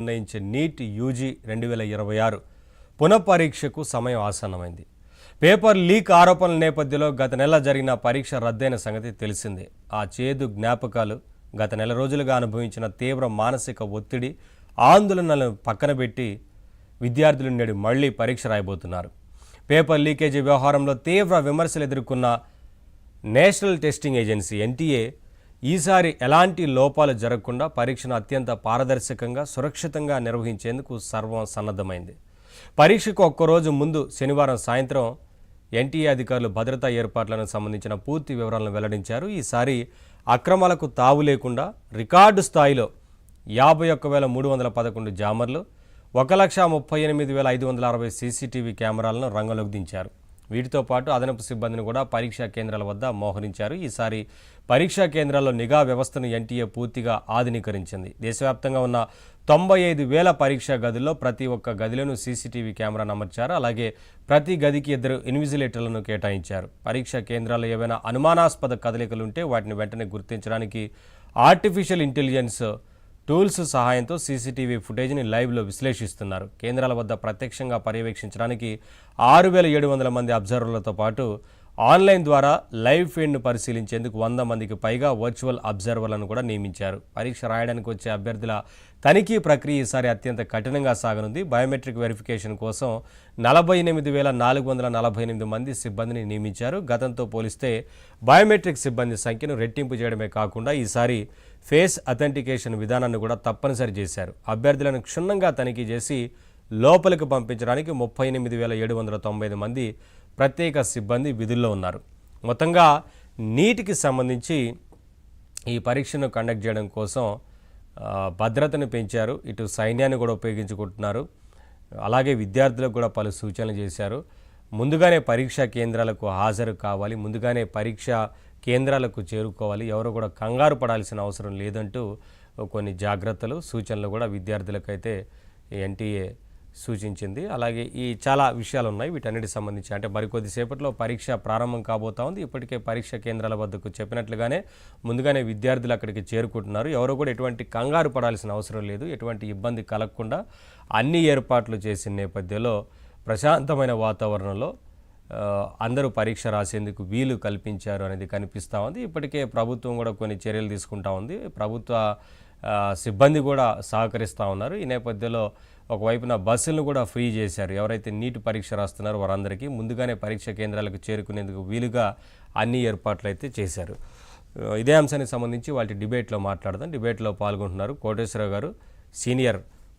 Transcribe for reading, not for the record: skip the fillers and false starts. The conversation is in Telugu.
నిర్ణయించే నీట్ యూజీ 2026 పునఃపరీక్షకు సమయం ఆసన్నమైంది. పేపర్ లీక్ ఆరోపణల నేపథ్యంలో గత నెల జరిగిన పరీక్ష రద్దయిన సంగతి తెలిసిందే. ఆ చేదు జ్ఞాపకాలు, గత నెల రోజులుగా అనుభవించిన తీవ్ర మానసిక ఒత్తిడి, ఆందోళనలను పక్కనబెట్టి విద్యార్థులు నేడు మళ్లీ పరీక్ష రాయబోతున్నారు. పేపర్ లీకేజీ వ్యవహారంలో తీవ్ర విమర్శలు ఎదుర్కొన్న నేషనల్ టెస్టింగ్ ఏజెన్సీ ఎన్టీఏ ఈసారి ఎలాంటి లోపాలు జరగకుండా పరీక్షను అత్యంత పారదర్శకంగా, సురక్షితంగా నిర్వహించేందుకు సర్వం సన్నద్ధమైంది. పరీక్షకు ఒక్కరోజు ముందు శనివారం సాయంత్రం ఎన్టీఏ అధికారులు భద్రతా ఏర్పాట్లకు సంబంధించిన పూర్తి వివరాలను వెల్లడించారు. ఈసారి అక్రమాలకు తావు లేకుండా రికార్డు స్థాయిలో 51,311 జామర్లు, 1,38,560 సీసీటీవీ కెమెరాలను రంగంలోకి దించారు. వీటితో పాటు అదనపు సిబ్బందిని కూడా పరీక్షా కేంద్రాల వద్ద మోహరించారు. ఈసారి పరీక్షా కేంద్రాల్లో నిఘా వ్యవస్థను ఎన్టీఏ పూర్తిగా ఆధునీకరించింది. దేశవ్యాప్తంగా ఉన్న 95,000 పరీక్షా గదుల్లో ప్రతి ఒక్క గదిలోనూ సీసీటీవీ కెమెరాను అమర్చారు. అలాగే ప్రతి గదికి 2 ఇన్విజిలేటర్లను కేటాయించారు. పరీక్షా కేంద్రాల్లో ఏవైనా అనుమానాస్పద కదలికలుంటే వాటిని వెంటనే గుర్తించడానికి ఆర్టిఫిషియల్ ఇంటెలిజెన్స్ టూల్స్ సహాయంతో సీసీటీవీ ఫుటేజ్ని లైవ్లో విశ్లేషిస్తున్నారు. కేంద్రాల వద్ద ప్రత్యక్షంగా పర్యవేక్షించడానికి 6,700 మంది అబ్జర్వర్లతో పాటు ఆన్లైన్ ద్వారా లైవ్ ఫీడ్ను పరిశీలించేందుకు 100 మందికి పైగా వర్చువల్ అబ్జర్వర్లను కూడా నియమించారు. పరీక్ష రాయడానికి వచ్చే అభ్యర్థుల తనిఖీ ప్రక్రియ ఈసారి అత్యంత కఠినంగా సాగనుంది. బయోమెట్రిక్ వెరిఫికేషన్ కోసం 48,448 మంది సిబ్బందిని నియమించారు. గతంతో పోలిస్తే బయోమెట్రిక్ సిబ్బంది సంఖ్యను రెట్టింపు చేయడమే కాకుండా ఈసారి ఫేస్ అథెంటికేషన్ విధానాన్ని కూడా తప్పనిసరి చేశారు. అభ్యర్థులను క్షుణ్ణంగా తనిఖీ చేసి లోపలికి పంపించడానికి 38,795 మంది ప్రత్యేక సిబ్బంది విధుల్లో ఉన్నారు. మొత్తంగా నీటికి సంబంధించి ఈ పరీక్షను కండక్ట్ చేయడం కోసం భద్రతను పెంచారు. ఇటు సైన్యాన్ని కూడా ఉపయోగించుకుంటున్నారు. అలాగే విద్యార్థులకు కూడా పలు సూచనలు చేశారు. ముందుగానే పరీక్షా కేంద్రాలకు హాజరు కావాలి, ముందుగానే పరీక్షా కేంద్రాలకు చేరుకోవాలి, ఎవరు కూడా కంగారు పడాల్సిన అవసరం లేదంటూ కొన్ని జాగ్రత్తలు, సూచనలు కూడా విద్యార్థులకైతే ఎన్టీఏ సూచించింది. అలాగే ఈ చాలా విషయాలు ఉన్నాయి. వీటన్నిటికి సంబంధించి అంటే మరికొద్దిసేపట్లో పరీక్ష ప్రారంభం కాబోతా ఉంది. ఇప్పటికే పరీక్షా కేంద్రాల వద్దకు చెప్పినట్లుగానే ముందుగానే విద్యార్థులు అక్కడికి చేరుకుంటున్నారు. ఎవరు కూడా ఎటువంటి కంగారు పడాల్సిన అవసరం లేదు. ఎటువంటి ఇబ్బంది కలగకుండా అన్ని ఏర్పాట్లు చేసిన నేపథ్యంలో ప్రశాంతమైన వాతావరణంలో అందరూ పరీక్ష రాసేందుకు వీలు కల్పించారు అనేది కనిపిస్తూ ఉంది. ఇప్పటికే ప్రభుత్వం కూడా కొన్ని చర్యలు తీసుకుంటా ఉంది. ప్రభుత్వ సిబ్బంది కూడా సహకరిస్తూ ఉన్నారు. ఈ నేపథ్యంలో ఒకవైపున బస్సులను కూడా ఫ్రీ చేశారు. ఎవరైతే నీట్ పరీక్ష రాస్తున్నారో వారందరికీ ముందుగానే పరీక్ష కేంద్రాలకు చేరుకునేందుకు వీలుగా అన్ని ఏర్పాట్లు అయితే చేశారు. ఇదే అంశానికి సంబంధించి వాటి డిబేట్లో మాట్లాడదాం. డిబేట్లో పాల్గొంటున్నారు కోటేశ్వరరావు గారు, సీనియర్